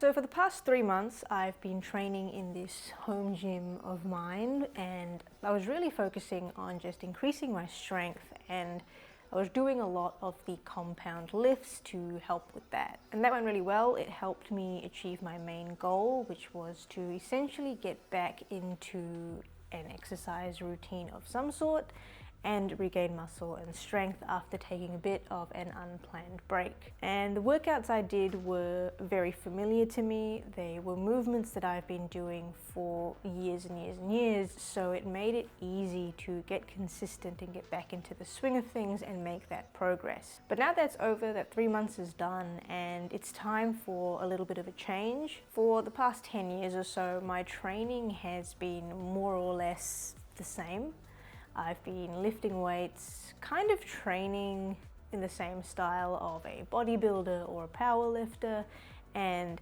So for the past 3 months, I've been training in this home gym of mine, and I was really focusing on just increasing my strength, and I was doing a lot of the compound lifts to help with that. And that went really well. It helped me achieve my main goal, which was to essentially get back into an exercise routine of some sort and regain muscle and strength after taking a bit of an unplanned break. And the workouts I did were very familiar to me. They were movements that I've been doing for years and years and years, so it made it easy to get consistent and get back into the swing of things and make that progress. But now that's over, that 3 months is done, and it's time for a little bit of a change. For the past 10 years or so, my training has been more or less the same. I've been lifting weights, kind of training in the same style of a bodybuilder or a power lifter, and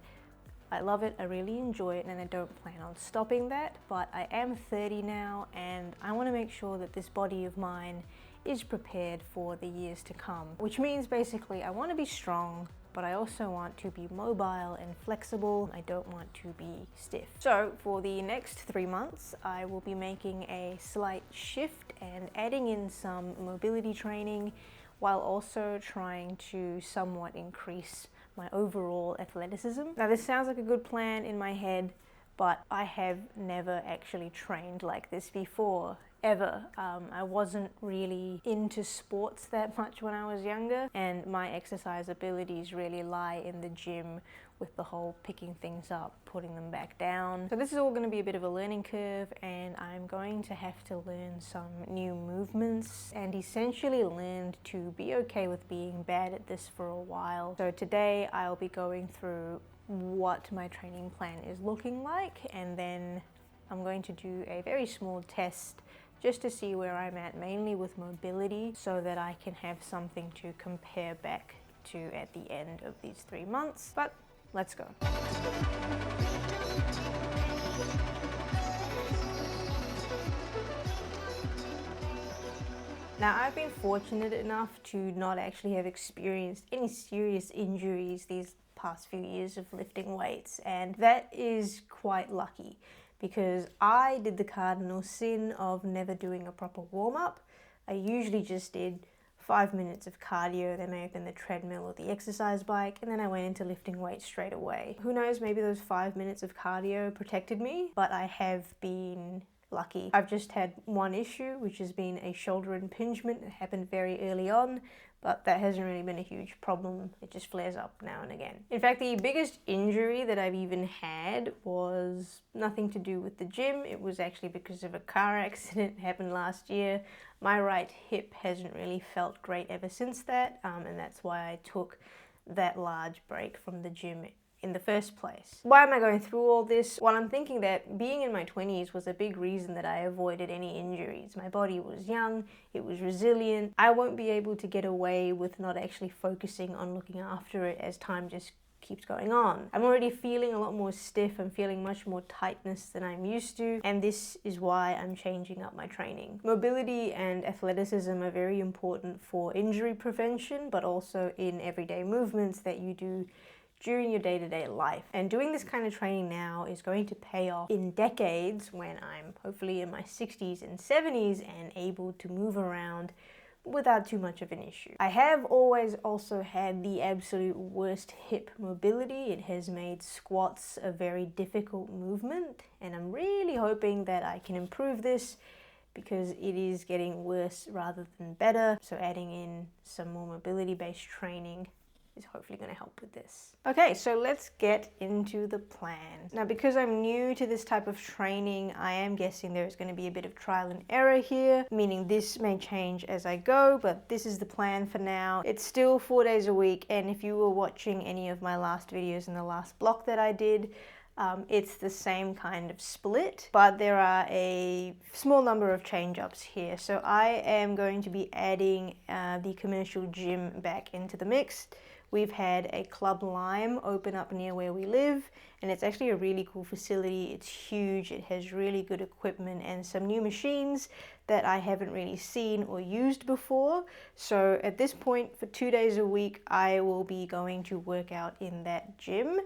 I love it, I really enjoy it, and I don't plan on stopping that. But I am 30 now, and I want to make sure that this body of mine is prepared for the years to come, which means basically I want to be strong, but I also want to be mobile and flexible. I don't want to be stiff. So for the next 3 months, I will be making a slight shift and adding in some mobility training while also trying to somewhat increase my overall athleticism. Now this sounds like a good plan in my head, but I have never actually trained like this before. Ever. I wasn't really into sports that much when I was younger, and my exercise abilities really lie in the gym with the whole picking things up, putting them back down. So this is all going to be a bit of a learning curve, and I'm going to have to learn some new movements and essentially learn to be okay with being bad at this for a while. So today I'll be going through what my training plan is looking like, and then I'm going to do a very small test just to see where I'm at, mainly with mobility, so that I can have something to compare back to at the end of these 3 months. But let's go. Now, I've been fortunate enough to not actually have experienced any serious injuries these past few years of lifting weights, and that is quite lucky, because I did the cardinal sin of never doing a proper warm-up. I usually just did 5 minutes of cardio, that may have been the treadmill or the exercise bike, and then I went into lifting weights straight away. Who knows, maybe those 5 minutes of cardio protected me, but I have been lucky. I've just had one issue, which has been a shoulder impingement. It happened very early on, but that hasn't really been a huge problem. It just flares up now and again. In fact, the biggest injury that I've even had was nothing to do with the gym. It was actually because of a car accident that happened last year. My right hip hasn't really felt great ever since that, and that's why I took that large break from the gym in the first place. Why am I going through all this? Well, I'm thinking that being in my 20s was a big reason that I avoided any injuries. My body was young, it was resilient. I won't be able to get away with not actually focusing on looking after it as time just keeps going on. I'm already feeling a lot more stiff. I'm feeling much more tightness than I'm used to, and this is why I'm changing up my training. Mobility and athleticism are very important for injury prevention, but also in everyday movements that you do during your day-to-day life. And doing this kind of training now is going to pay off in decades when I'm hopefully in my 60s and 70s and able to move around without too much of an issue. I have always also had the absolute worst hip mobility. It has made squats a very difficult movement, and I'm really hoping that I can improve this, because it is getting worse rather than better. So adding in some more mobility-based training is hopefully going to help with this. Okay, so let's get into the plan. Now, because I'm new to this type of training, I am guessing there's going to be a bit of trial and error here, meaning this may change as I go, but this is the plan for now. It's still 4 days a week, and if you were watching any of my last videos in the last block that I did, it's the same kind of split, but there are a small number of change-ups here. So I am going to be adding the commercial gym back into the mix. We've had a Club Lime open up near where we live, and it's actually a really cool facility. It's huge, it has really good equipment and some new machines that I haven't really seen or used before. So at this point, for 2 days a week, I will be going to work out in that gym.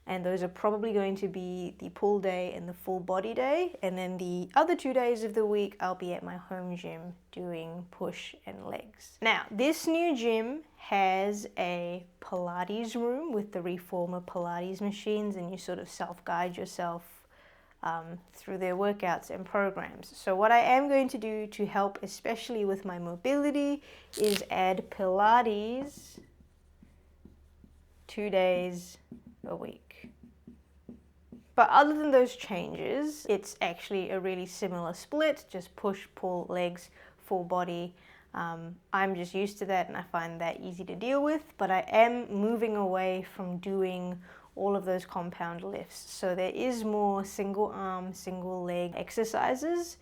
And those are probably going to be the pull day and the full body day. And then the other 2 days of the week, I'll be at my home gym doing push and legs. Now, this new gym has a Pilates room with the Reformer Pilates machines, and you sort of self-guide yourself through their workouts and programs. So what I am going to do to help, especially with my mobility, is add Pilates 2 days a week. But other than those changes, it's actually a really similar split, just push, pull, legs, full body. I'm just used to that and I find that easy to deal with, but I am moving away from doing all of those compound lifts. So there is more single arm, single leg exercises,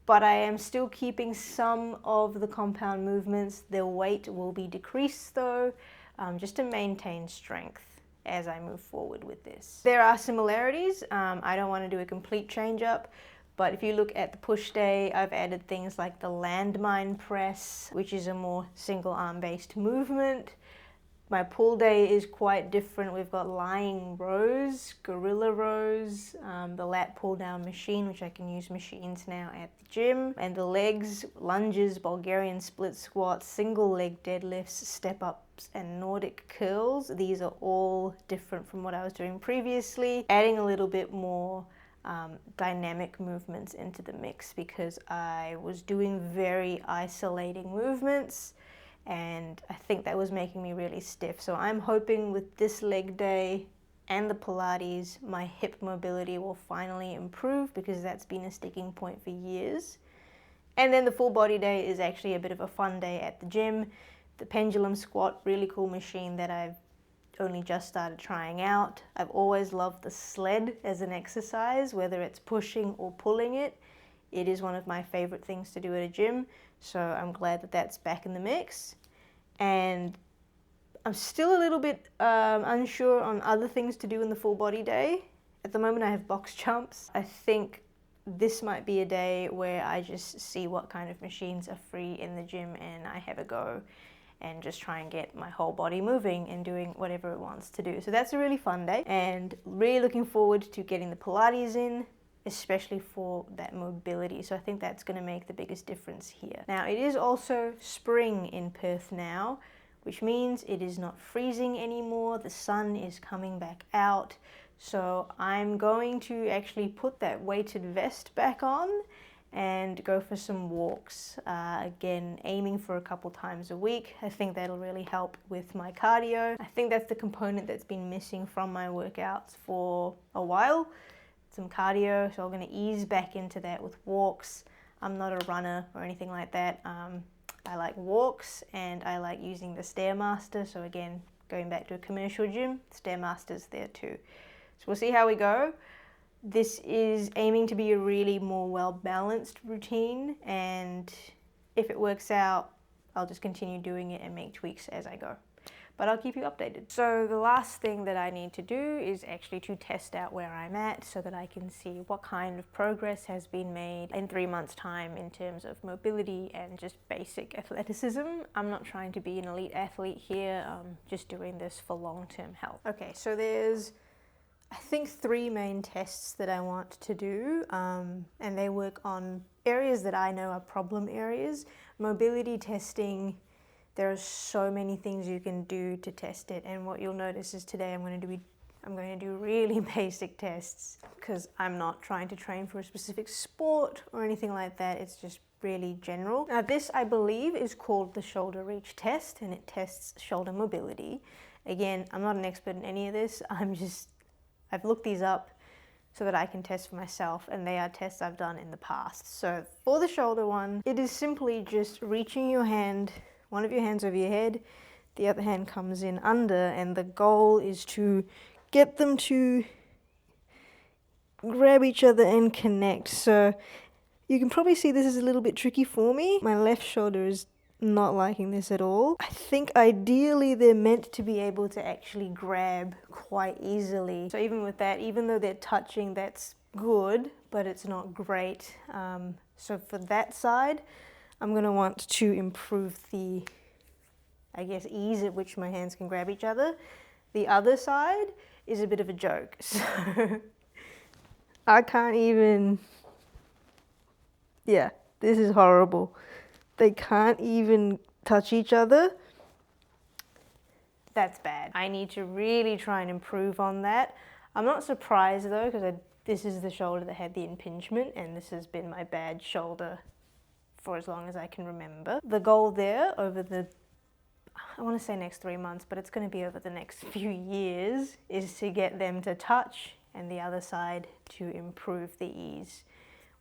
but I am still keeping some of the compound movements. The weight will be decreased though, just to maintain strength as I move forward with this. There are similarities. I don't want to do a complete change up, but if you look at the push day, I've added things like the landmine press, which is a more single arm based movement. My pull day is quite different. We've got lying rows, gorilla rows, the lat pull down machine, which I can use machines now at the gym, and the legs, lunges, Bulgarian split squats, single leg deadlifts, step ups, and Nordic curls. These are all different from what I was doing previously, adding a little bit more dynamic movements into the mix because I was doing very isolating movements and I think that was making me really stiff. So I'm hoping with this leg day and the Pilates, my hip mobility will finally improve because that's been a sticking point for years. And then the full body day is actually a bit of a fun day at the gym. The pendulum squat, really cool machine that I've only just started trying out. I've always loved the sled as an exercise, whether it's pushing or pulling it. It is one of my favorite things to do at a gym, so I'm glad that that's back in the mix. And I'm still a little bit unsure on other things to do in the full body day. At the moment I have box jumps. I think this might be a day where I just see what kind of machines are free in the gym and I have a go and just try and get my whole body moving and doing whatever it wants to do. So that's a really fun day and really looking forward to getting the Pilates in, especially for that mobility. So I think that's going to make the biggest difference here. Now it is also spring in Perth now, which means it is not freezing anymore. The sun is coming back out. So I'm going to actually put that weighted vest back on and go for some walks. Again, aiming for a couple times a week. I think that'll really help with my cardio. I think that's the component that's been missing from my workouts for a while. Some cardio, so I'm going to ease back into that with walks. I'm not a runner or anything like that. I like walks and I like using the Stairmaster. So again, going back to a commercial gym, Stairmaster's there too. So we'll see how we go. This is aiming to be a really more well-balanced routine, and if it works out, I'll just continue doing it and make tweaks as I go. But I'll keep you updated. So the last thing that I need to do is actually to test out where I'm at so that I can see what kind of progress has been made in 3 months' time in terms of mobility and just basic athleticism. I'm not trying to be an elite athlete here, I'm just doing this for long-term health. Okay, so there's I think 3 main tests that I want to do, and they work on areas that I know are problem areas. Mobility testing, there are so many things you can do to test it, and what you'll notice is today I'm going to do really basic tests because I'm not trying to train for a specific sport or anything like that. It's just really general. Now this, I believe, is called the shoulder reach test, and it tests shoulder mobility. Again, I'm not an expert in any of this. I've looked these up so that I can test for myself, and they are tests I've done in the past. So for the shoulder one, it is simply just reaching your hand, one of your hands over your head, the other hand comes in under, and the goal is to get them to grab each other and connect. So you can probably see this is a little bit tricky for me. My left shoulder is not liking this at all. I think ideally they're meant to be able to actually grab quite easily. So even with that, even though they're touching, that's good, but it's not great. So for that side, I'm going to want to improve the, I guess, ease at which my hands can grab each other. The other side is a bit of a joke. So I can't even, yeah, this is horrible. They can't even touch each other. That's bad. I need to really try and improve on that. I'm not surprised though, because this is the shoulder that had the impingement, and this has been my bad shoulder for as long as I can remember. The goal there over the, I want to say next 3 months, but it's going to be over the next few years, is to get them to touch and the other side to improve the ease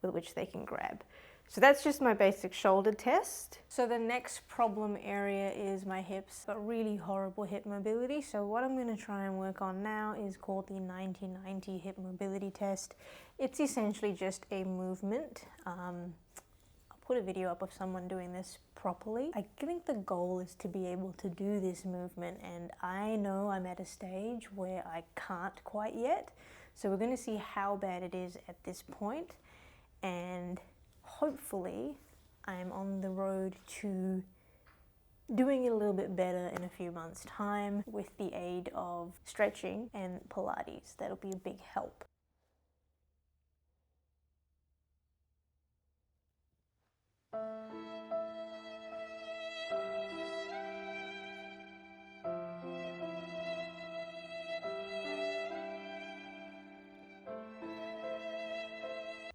with which they can grab. So that's just my basic shoulder test. So the next problem area is my hips, but really horrible hip mobility. So what I'm going to try and work on now is called the 90-90 hip mobility test. It's essentially just a movement. I'll put a video up of someone doing this properly. I think the goal is to be able to do this movement, and I know I'm at a stage where I can't quite yet. So we're going to see how bad it is at this point, and hopefully I'm on the road to doing it a little bit better in a few months' time with the aid of stretching and Pilates. That'll be a big help.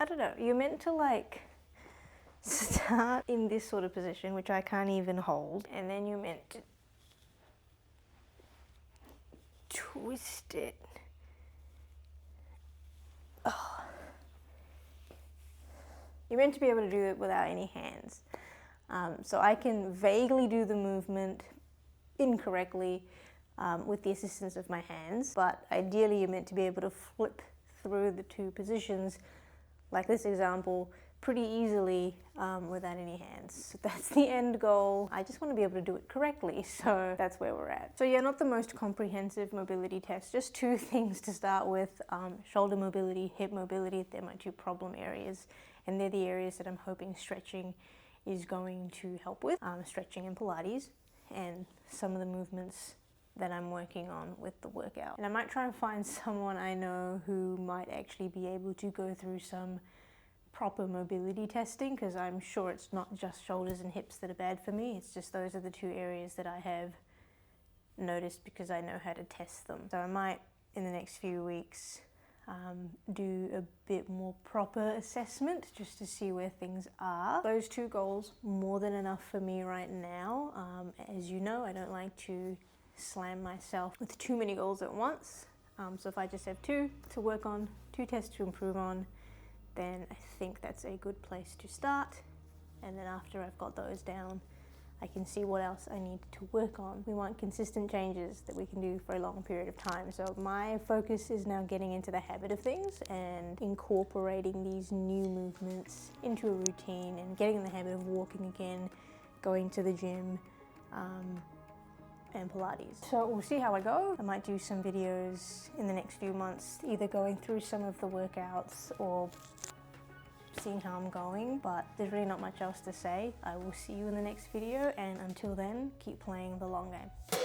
I don't know, you're meant to like start in this sort of position, which I can't even hold, and then you're meant to twist it. Oh. You're meant to be able to do it without any hands. So I can vaguely do the movement incorrectly with the assistance of my hands, but ideally you're meant to be able to flip through the two positions, like this example, pretty easily without any hands. So that's the end goal. I just want to be able to do it correctly, so that's where we're at. So yeah, not the most comprehensive mobility test, just 2 things to start with. Shoulder mobility, hip mobility, they're my 2 problem areas, and they're the areas that I'm hoping stretching is going to help with. Stretching and Pilates, and some of the movements that I'm working on with the workout. And I might try and find someone I know who might actually be able to go through some proper mobility testing, because I'm sure it's not just shoulders and hips that are bad for me. It's just those are the 2 areas that I have noticed because I know how to test them. So I might, in the next few weeks, do a bit more proper assessment just to see where things are. Those 2 goals, more than enough for me right now. As you know, I don't like to slam myself with too many goals at once. So if I just have 2 to work on, 2 tests to improve on, then I think that's a good place to start. And then after I've got those down, I can see what else I need to work on. We want consistent changes that we can do for a long period of time. So my focus is now getting into the habit of things and incorporating these new movements into a routine and getting in the habit of walking again, going to the gym, and Pilates. So we'll see how I go. I might do some videos in the next few months, either going through some of the workouts or seeing how I'm going, but there's really not much else to say. I will see you in the next video, and until then, keep playing the long game.